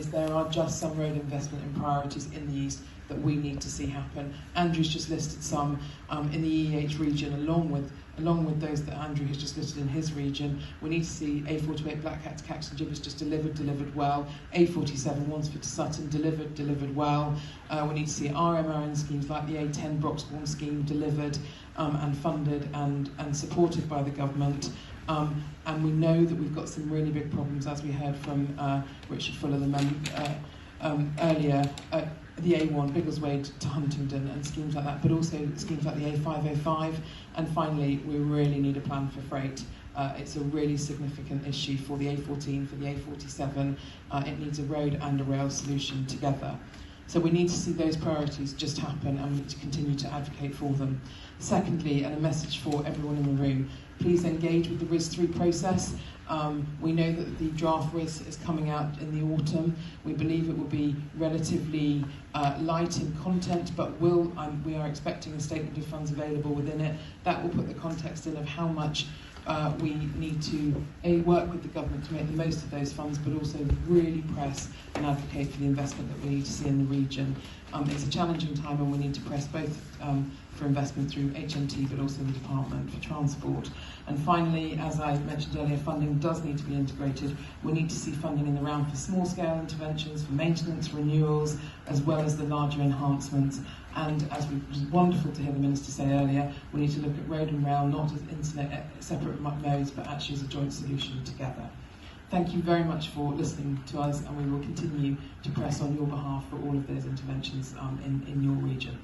is there are just some road investment in priorities in the east that we need to see happen. Andrew's just listed some in the EEH region, along with those that Andrew has just listed in his region. We need to see A428 Black Cat to Caxton Gibbous just delivered well. A47 Wansford to Sutton delivered well. We need to see RMRN schemes like the A10 Broxbourne scheme delivered and funded and supported by the government. And we know that we've got some really big problems, as we heard from Richard Fuller earlier, the A1, Biggleswade to Huntingdon and schemes like that, but also schemes like the A505. And finally, we really need a plan for freight. It's a really significant issue for the A14, for the A47. It needs a road and a rail solution together. So we need to see those priorities just happen, and we need to continue to advocate for them. Secondly, and a message for everyone in the room, please engage with the RIS3 process. We know that the draft RIS is coming out in the autumn. We believe it will be relatively light in content, but we are expecting a statement of funds available within it. That will put the context in of how much we need to work with the government to make the most of those funds, but also really press and advocate for the investment that we need to see in the region. It's a challenging time, and we need to press both for investment through HMT, but also the Department for Transport. And finally, as I mentioned earlier, funding does need to be integrated. We need to see funding in the round for small-scale interventions, for maintenance, renewals, as well as the larger enhancements. And as it was wonderful to hear the Minister say earlier, we need to look at road and rail not as separate modes, but actually as a joint solution together. Thank you very much for listening to us, and we will continue to press on your behalf for all of those interventions in your region.